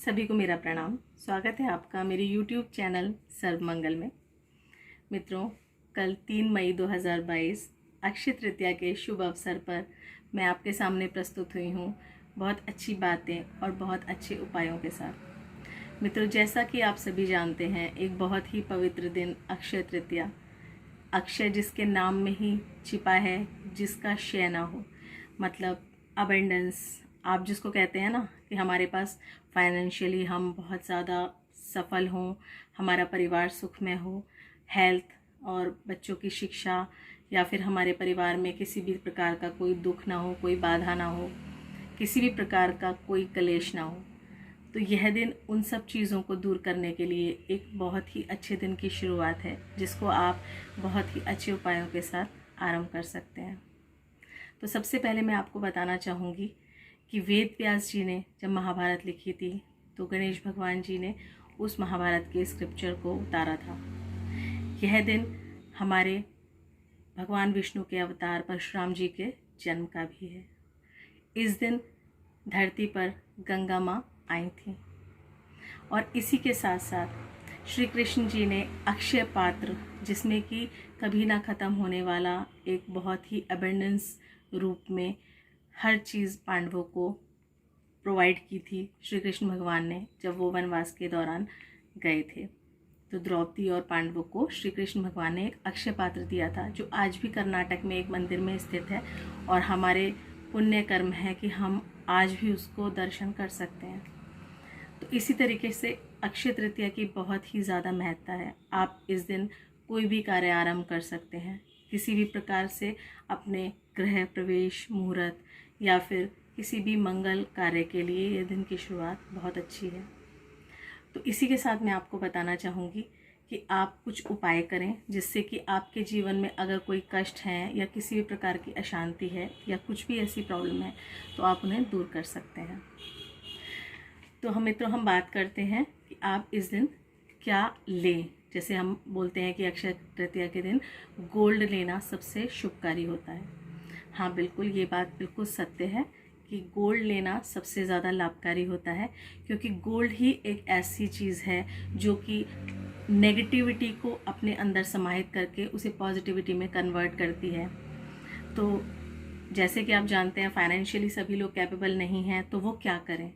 सभी को मेरा प्रणाम। स्वागत है आपका मेरे YouTube चैनल सर्वमंगल में। मित्रों, कल 3 मई 2022 अक्षय तृतीया के शुभ अवसर पर मैं आपके सामने प्रस्तुत हुई हूँ बहुत अच्छी बातें और बहुत अच्छे उपायों के साथ। मित्रों, जैसा कि आप सभी जानते हैं, एक बहुत ही पवित्र दिन अक्षय तृतीया। अक्षय जिसके नाम में ही छिपा है, जिसका क्षय ना हो, मतलब अबेंडेंस। आप जिसको कहते हैं ना कि हमारे पास फाइनेंशियली हम बहुत ज़्यादा सफल हों, हमारा परिवार सुख में हो, हेल्थ और बच्चों की शिक्षा, या फिर हमारे परिवार में किसी भी प्रकार का कोई दुख ना हो, कोई बाधा ना हो, किसी भी प्रकार का कोई कलेश ना हो। तो यह दिन उन सब चीज़ों को दूर करने के लिए एक बहुत ही अच्छे दिन की शुरुआत है, जिसको आप बहुत ही अच्छे उपायों के साथ आरंभ कर सकते हैं। तो सबसे पहले मैं आपको बताना चाहूँगी कि वेद व्यास जी ने जब महाभारत लिखी थी, तो गणेश भगवान जी ने उस महाभारत के स्क्रिप्चर को उतारा था। यह दिन हमारे भगवान विष्णु के अवतार परशुराम जी के जन्म का भी है। इस दिन धरती पर गंगा माँ आई थी, और इसी के साथ साथ श्री कृष्ण जी ने अक्षय पात्र, जिसमें कि कभी ना ख़त्म होने वाला एक बहुत ही अबेंडेंस रूप में हर चीज़ पांडवों को प्रोवाइड की थी श्री कृष्ण भगवान ने, जब वो वनवास के दौरान गए थे। तो द्रौपदी और पांडवों को श्री कृष्ण भगवान ने एक अक्षय पात्र दिया था, जो आज भी कर्नाटक में एक मंदिर में स्थित है, और हमारे पुण्य कर्म है कि हम आज भी उसको दर्शन कर सकते हैं। तो इसी तरीके से अक्षय तृतीया की बहुत ही ज़्यादा महत्ता है। आप इस दिन कोई भी कार्य आरंभ कर सकते हैं, किसी भी प्रकार से अपने गृह प्रवेश, मुहूर्त या फिर किसी भी मंगल कार्य के लिए यह दिन की शुरुआत बहुत अच्छी है। तो इसी के साथ मैं आपको बताना चाहूँगी कि आप कुछ उपाय करें, जिससे कि आपके जीवन में अगर कोई कष्ट है या किसी भी प्रकार की अशांति है या कुछ भी ऐसी प्रॉब्लम है, तो आप उन्हें दूर कर सकते हैं। तो हम बात करते हैं कि आप इस दिन क्या लें। जैसे हम बोलते हैं कि अक्षय तृतीया के दिन गोल्ड लेना सबसे शुभकारी होता है। हाँ, बिल्कुल, ये बात बिल्कुल सत्य है कि गोल्ड लेना सबसे ज़्यादा लाभकारी होता है, क्योंकि गोल्ड ही एक ऐसी चीज़ है जो कि नेगेटिविटी को अपने अंदर समाहित करके उसे पॉजिटिविटी में कन्वर्ट करती है। तो जैसे कि आप जानते हैं, फाइनेंशियली सभी लोग कैपेबल नहीं हैं, तो वो क्या करें।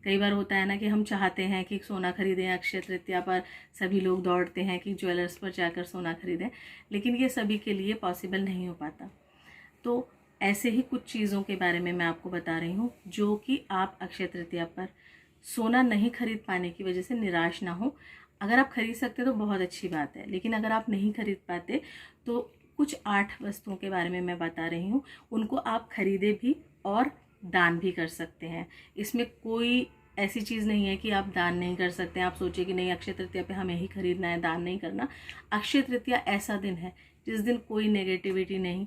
कई बार होता है ना कि हम चाहते हैं कि सोना खरीदें, अक्षय तृतीया पर सभी लोग दौड़ते हैं कि ज्वेलर्स पर जाकर सोना खरीदें, लेकिन ये सभी के लिए पॉसिबल नहीं हो पाता। तो ऐसे ही कुछ चीज़ों के बारे में मैं आपको बता रही हूँ, जो कि आप अक्षय तृतीया पर सोना नहीं खरीद पाने की वजह से निराश ना हो। अगर आप खरीद सकते तो बहुत अच्छी बात है, लेकिन अगर आप नहीं खरीद पाते तो कुछ 8 वस्तुओं के बारे में मैं बता रही हूँ, उनको आप खरीदे भी और दान भी कर सकते हैं। इसमें कोई ऐसी चीज़ नहीं है कि आप दान नहीं कर सकते हैं। आप सोचिए कि नहीं, अक्षय तृतीया पे हमें ही खरीदना है, दान नहीं करना। अक्षय तृतीया ऐसा दिन है जिस दिन कोई नेगेटिविटी नहीं,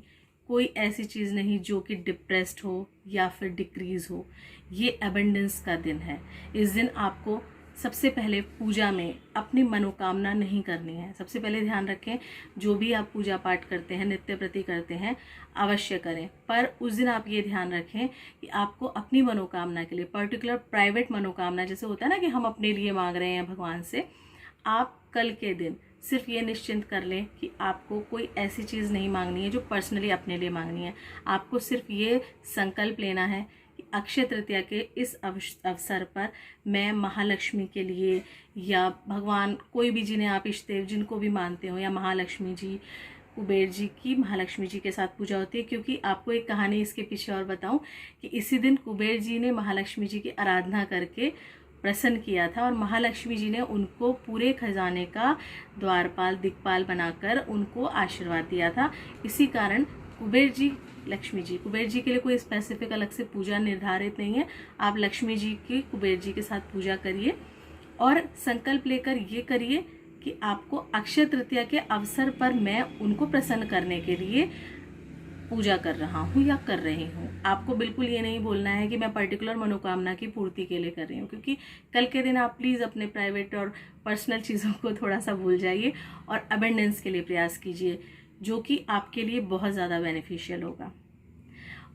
कोई ऐसी चीज़ नहीं जो कि डिप्रेस्ड हो या फिर डिक्रीज़ हो। ये एबंडेंस का दिन है। इस दिन आपको सबसे पहले पूजा में अपनी मनोकामना नहीं करनी है। सबसे पहले ध्यान रखें, जो भी आप पूजा पाठ करते हैं, नित्य प्रति करते हैं, अवश्य करें, पर उस दिन आप ये ध्यान रखें कि आपको अपनी मनोकामना के लिए, पर्टिकुलर प्राइवेट मनोकामना, जैसे होता है ना कि हम अपने लिए मांग रहे हैं भगवान से, आप कल के दिन सिर्फ ये निश्चिंत कर लें कि आपको कोई ऐसी चीज़ नहीं मांगनी है जो पर्सनली अपने लिए मांगनी है। आपको सिर्फ ये संकल्प लेना है कि अक्षय तृतीया के इस अवसर पर मैं महालक्ष्मी के लिए, या भगवान कोई भी जिन्हें आप इष्ट देव जिनको भी मानते हो, या महालक्ष्मी जी, कुबेर जी की महालक्ष्मी जी के साथ पूजा होती है। क्योंकि आपको एक कहानी इसके पीछे और बताऊं कि इसी दिन कुबेर जी ने महालक्ष्मी जी की आराधना करके प्रसन्न किया था, और महालक्ष्मी जी ने उनको पूरे खजाने का द्वारपाल, दिक्पाल बनाकर उनको आशीर्वाद दिया था। इसी कारण कुबेर जी, लक्ष्मी जी, कुबेर जी के लिए कोई स्पेसिफिक अलग से पूजा निर्धारित नहीं है। आप लक्ष्मी जी की कुबेर जी के साथ पूजा करिए और संकल्प लेकर ये करिए कि आपको अक्षय तृतीया के अवसर पर मैं उनको प्रसन्न करने के लिए पूजा कर रहा हूँ या कर रही हूँ। आपको बिल्कुल ये नहीं बोलना है कि मैं पर्टिकुलर मनोकामना की पूर्ति के लिए कर रही हूँ, क्योंकि कल के दिन आप प्लीज़ अपने प्राइवेट और पर्सनल चीज़ों को थोड़ा सा भूल जाइए और अबेंडेंस के लिए प्रयास कीजिए, जो कि आपके लिए बहुत ज़्यादा बेनिफिशियल होगा।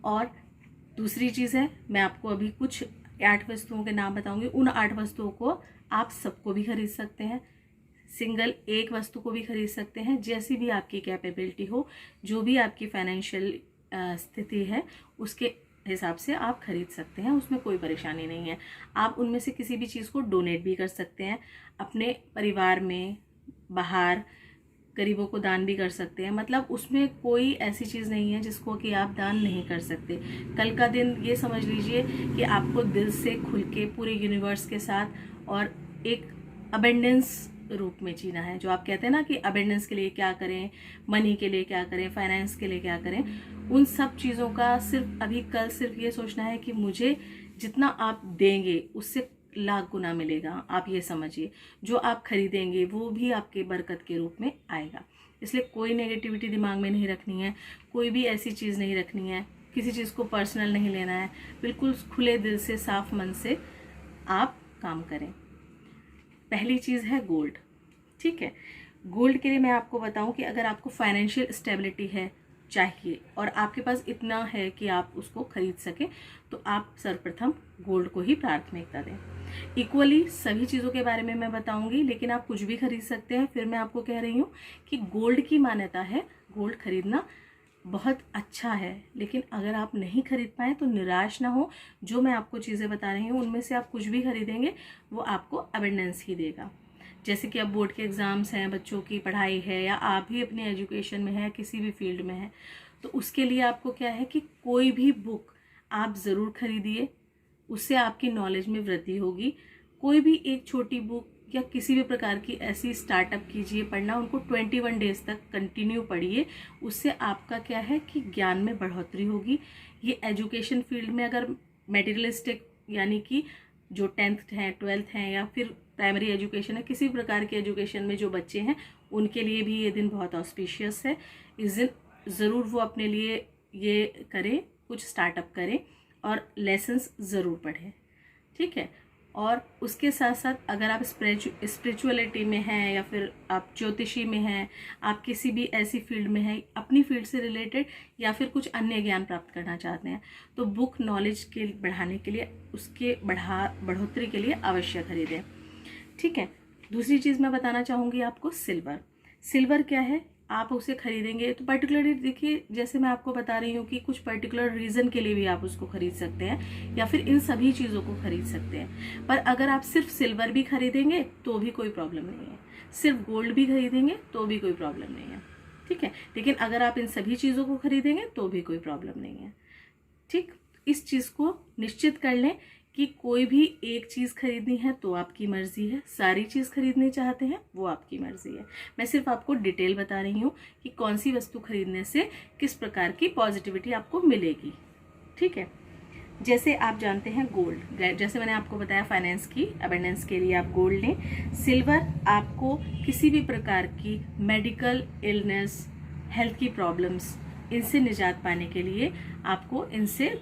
और दूसरी चीज़ है, मैं आपको अभी कुछ 8 वस्तुओं के नाम बताऊंगी। उन 8 वस्तुओं को आप सबको भी खरीद सकते हैं, सिंगल एक वस्तु को भी खरीद सकते हैं, जैसी भी आपकी कैपेबिलिटी हो, जो भी आपकी फाइनेंशियल स्थिति है उसके हिसाब से आप खरीद सकते हैं, उसमें कोई परेशानी नहीं है। आप उनमें से किसी भी चीज़ को डोनेट भी कर सकते हैं, अपने परिवार में, बाहर गरीबों को दान भी कर सकते हैं। मतलब उसमें कोई ऐसी चीज़ नहीं है जिसको कि आप दान नहीं कर सकते। कल का दिन ये समझ लीजिए कि आपको दिल से खुल के पूरे यूनिवर्स के साथ और एक अबेंडेंस रूप में जीना है। जो आप कहते हैं ना कि अबेंडेंस के लिए क्या करें, मनी के लिए क्या करें, फाइनेंस के लिए क्या करें, उन सब चीज़ों का सिर्फ अभी कल सिर्फ ये सोचना है कि मुझे जितना आप देंगे उससे लाख गुना मिलेगा। आप ये समझिए, जो आप खरीदेंगे वो भी आपके बरकत के रूप में आएगा। इसलिए कोई नेगेटिविटी दिमाग में नहीं रखनी है, कोई भी ऐसी चीज़ नहीं रखनी है, किसी चीज़ को पर्सनल नहीं लेना है। बिल्कुल खुले दिल से, साफ मन से आप काम करें। पहली चीज़ है गोल्ड। ठीक है, गोल्ड के लिए मैं आपको बताऊं कि अगर आपको फाइनेंशियल स्टेबिलिटी है चाहिए और आपके पास इतना है कि आप उसको खरीद सके, तो आप सर्वप्रथम गोल्ड को ही प्राथमिकता दें। इक्वली सभी चीज़ों के बारे में मैं बताऊंगी, लेकिन आप कुछ भी खरीद सकते हैं। फिर मैं आपको कह रही हूँ कि गोल्ड की मान्यता है, गोल्ड खरीदना बहुत अच्छा है, लेकिन अगर आप नहीं खरीद पाए तो निराश ना हो। जो मैं आपको चीज़ें बता रही हूँ उनमें से आप कुछ भी खरीदेंगे वो आपको अबेंडेंस ही देगा। जैसे कि अब बोर्ड के एग्ज़ाम्स हैं, बच्चों की पढ़ाई है, या आप भी अपनी एजुकेशन में हैं, किसी भी फील्ड में हैं, तो उसके लिए आपको क्या है कि कोई भी बुक आप ज़रूर खरीदिए, उससे आपकी नॉलेज में वृद्धि होगी। कोई भी एक छोटी बुक या किसी भी प्रकार की ऐसी स्टार्टअप कीजिए पढ़ना, उनको 21 डेज तक कंटिन्यू पढ़िए। उससे आपका क्या है कि ज्ञान में बढ़ोतरी होगी। ये एजुकेशन फील्ड में अगर मटेरियलिस्टिक यानी कि जो 10th हैं, 12th हैं, या फिर प्राइमरी एजुकेशन है, किसी प्रकार की एजुकेशन में जो बच्चे हैं उनके लिए भी ये दिन बहुत ऑस्पिशियस है। इस दिन ज़रूर वो अपने लिए ये करें, कुछ स्टार्टअप करें और लेसन्स ज़रूर पढ़ें। ठीक है, और उसके साथ साथ अगर आप स्पिरिचुअलिटी में हैं या फिर आप ज्योतिषी में हैं, आप किसी भी ऐसी फील्ड में हैं, अपनी फील्ड से रिलेटेड, या फिर कुछ अन्य ज्ञान प्राप्त करना चाहते हैं, तो बुक नॉलेज के बढ़ाने के लिए, उसके बढ़ोतरी के लिए अवश्य खरीदें। ठीक है, दूसरी चीज़ मैं बताना चाहूँगी आपको, सिल्वर। सिल्वर क्या है, आप उसे खरीदेंगे तो पर्टिकुलरली देखिए, जैसे मैं आपको बता रही हूँ कि कुछ पर्टिकुलर रीज़न के लिए भी आप उसको खरीद सकते हैं, या फिर इन सभी चीज़ों को खरीद सकते हैं। पर अगर आप सिर्फ सिल्वर भी खरीदेंगे तो भी कोई प्रॉब्लम नहीं है, सिर्फ गोल्ड भी खरीदेंगे तो भी कोई प्रॉब्लम नहीं है। ठीक है, लेकिन अगर आप इन सभी चीज़ों को खरीदेंगे तो भी कोई प्रॉब्लम नहीं है। ठीक, इस चीज़ को निश्चित कर लें कि कोई भी एक चीज़ खरीदनी है तो आपकी मर्ज़ी है, सारी चीज़ खरीदनी चाहते हैं वो आपकी मर्ज़ी है। मैं सिर्फ आपको डिटेल बता रही हूँ कि कौन सी वस्तु खरीदने से किस प्रकार की पॉजिटिविटी आपको मिलेगी। ठीक है, जैसे आप जानते हैं गोल्ड, जैसे मैंने आपको बताया फाइनेंस की अबेंडेंस के लिए आप गोल्ड लें। सिल्वर आपको किसी भी प्रकार की मेडिकल इलनेस, हेल्थ की प्रॉब्लम्स, इनसे निजात पाने के लिए, आपको इनसे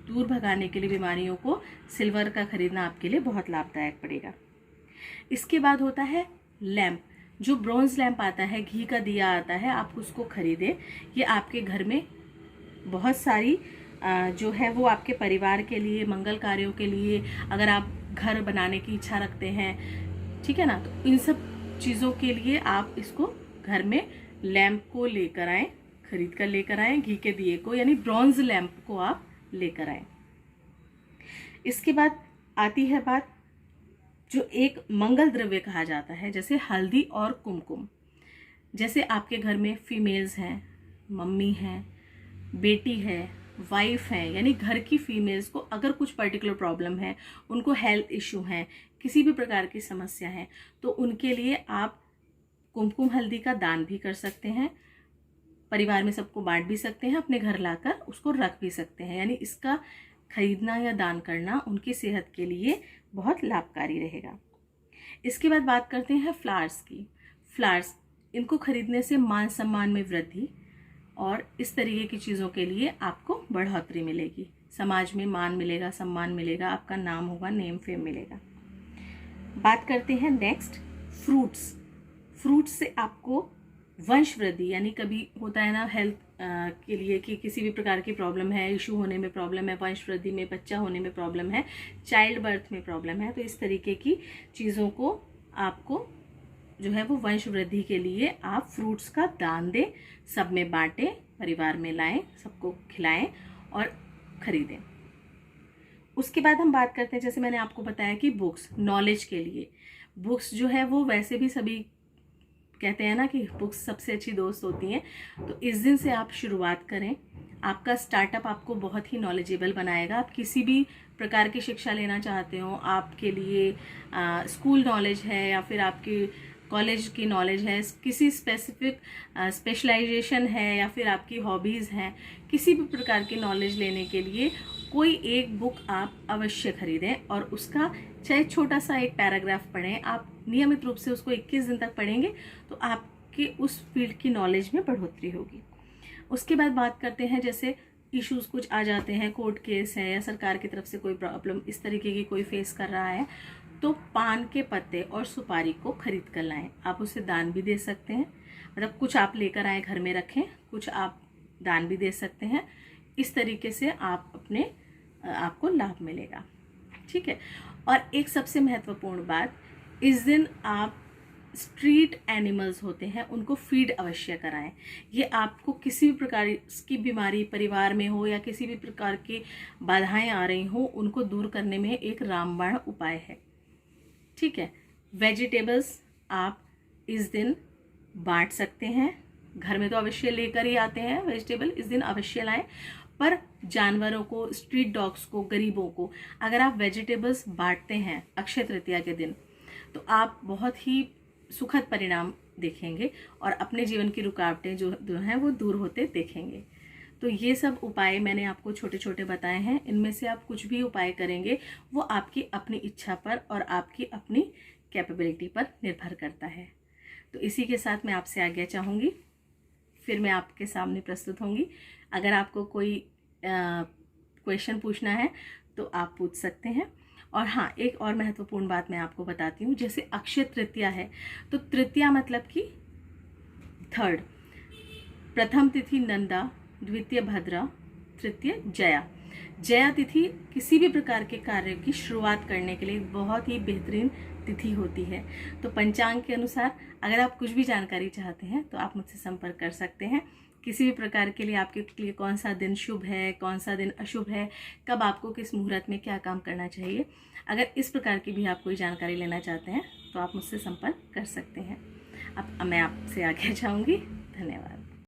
दूर भगाने के लिए बीमारियों को, सिल्वर का खरीदना आपके लिए बहुत लाभदायक पड़ेगा। इसके बाद होता है लैम्प। जो ब्रॉन्ज लैम्प आता है, घी का दिया आता है, आप उसको खरीदें। ये आपके घर में बहुत सारी जो है वो आपके परिवार के लिए, मंगल कार्यों के लिए, अगर आप घर बनाने की इच्छा रखते हैं, ठीक है ना, तो इन सब चीज़ों के लिए आप इसको घर में लैम्प को लेकर आएँ, खरीद कर लेकर आएँ, घी के दिए को, यानी ब्रॉन्ज लैम्प को आप लेकर आए। इसके बाद आती है बात जो एक मंगल द्रव्य कहा जाता है, जैसे हल्दी और कुमकुम। जैसे आपके घर में फीमेल्स हैं, मम्मी हैं, बेटी है, वाइफ है, यानी घर की फीमेल्स को अगर कुछ पर्टिकुलर प्रॉब्लम है, उनको हेल्थ इशू है, किसी भी प्रकार की समस्या है, तो उनके लिए आप कुमकुम हल्दी का दान भी कर सकते हैं, परिवार में सबको बांट भी सकते हैं, अपने घर लाकर उसको रख भी सकते हैं। यानी इसका खरीदना या दान करना उनकी सेहत के लिए बहुत लाभकारी रहेगा। इसके बाद बात करते हैं फ्लावर्स की। फ्लावर्स, इनको खरीदने से मान सम्मान में वृद्धि और इस तरीके की चीज़ों के लिए आपको बढ़ोतरी मिलेगी, समाज में मान मिलेगा, सम्मान मिलेगा, आपका नाम होगा, नेम फेम मिलेगा। बात करते हैं नेक्स्ट फ्रूट्स। फ्रूट्स से आपको वंश वृद्धि, यानी कभी होता है ना हेल्थ के लिए कि किसी भी प्रकार की प्रॉब्लम है, इशू होने में प्रॉब्लम है, वंश वृद्धि में, बच्चा होने में प्रॉब्लम है, चाइल्ड बर्थ में प्रॉब्लम है, तो इस तरीके की चीज़ों को आपको जो है वो वंश वृद्धि के लिए आप फ्रूट्स का दान दें, सब में बांटें, परिवार में लाएं, सबको खिलाएं और ख़रीदें। उसके बाद हम बात करते हैं, जैसे मैंने आपको बताया कि बुक्स, नॉलेज के लिए बुक्स जो है वो वैसे भी सभी कहते हैं ना कि बुक्स सबसे अच्छी दोस्त होती हैं, तो इस दिन से आप शुरुआत करें। आपका स्टार्टअप आपको बहुत ही नॉलेजेबल बनाएगा। आप किसी भी प्रकार की शिक्षा लेना चाहते हो, आपके लिए स्कूल नॉलेज है या फिर आपकी कॉलेज की नॉलेज है, किसी स्पेसिफिक स्पेशलाइजेशन है या फिर आपकी हॉबीज़ हैं, किसी भी प्रकार की नॉलेज लेने के लिए कोई एक बुक आप अवश्य खरीदें और उसका चाहे छोटा सा एक पैराग्राफ पढ़ें। आप नियमित रूप से उसको 21 दिन तक पढ़ेंगे तो आपके उस फील्ड की नॉलेज में बढ़ोतरी होगी। उसके बाद बात करते हैं, जैसे इश्यूज़ कुछ आ जाते हैं, कोर्ट केस है या सरकार की तरफ से कोई प्रॉब्लम इस तरीके की कोई फेस कर रहा है, तो पान के पत्ते और सुपारी को खरीद कर लाएं। आप उसे दान भी दे सकते हैं, मतलब कुछ आप लेकर आए घर में रखें, कुछ आप दान भी दे सकते हैं। इस तरीके से आपको लाभ मिलेगा, ठीक है। और एक सबसे महत्वपूर्ण बात, इस दिन आप स्ट्रीट एनिमल्स होते हैं उनको फीड अवश्य कराएं। ये आपको किसी भी प्रकार की बीमारी परिवार में हो या किसी भी प्रकार की बाधाएं आ रही हो, उनको दूर करने में एक रामबाण उपाय है, ठीक है। वेजिटेबल्स आप इस दिन बांट सकते हैं, घर में तो अवश्य लेकर ही आते हैं, वेजिटेबल इस दिन अवश्य लाएं, पर जानवरों को, स्ट्रीट डॉग्स को, गरीबों को अगर आप वेजिटेबल्स बांटते हैं अक्षय तृतीया के दिन, तो आप बहुत ही सुखद परिणाम देखेंगे और अपने जीवन की रुकावटें जो हैं वो दूर होते देखेंगे। तो ये सब उपाय मैंने आपको छोटे छोटे बताए हैं, इनमें से आप कुछ भी उपाय करेंगे वो आपकी अपनी इच्छा पर और आपकी अपनी कैपेबिलिटी पर निर्भर करता है। तो इसी के साथ मैं आपसे आज्ञा चाहूँगी, फिर मैं आपके सामने प्रस्तुत होंगी। अगर आपको कोई क्वेश्चन पूछना है तो आप पूछ सकते हैं। और हाँ, एक और महत्वपूर्ण बात मैं आपको बताती हूँ, जैसे अक्षय तृतीया है, तो तृतीया मतलब कि थर्ड, प्रथम तिथि नंदा, द्वितीय भद्रा, तृतीय जया। जया तिथि किसी भी प्रकार के कार्य की शुरुआत करने के लिए बहुत ही बेहतरीन तिथि होती है। तो पंचांग के अनुसार अगर आप कुछ भी जानकारी चाहते हैं तो आप मुझसे संपर्क कर सकते हैं। किसी भी प्रकार के लिए आपके लिए कौन सा दिन शुभ है, कौन सा दिन अशुभ है, कब आपको किस मुहूर्त में क्या काम करना चाहिए, अगर इस प्रकार की भी आप कोई जानकारी लेना चाहते हैं तो आप मुझसे संपर्क कर सकते हैं। अब मैं आपसे आज्ञा चाहूँगी। धन्यवाद।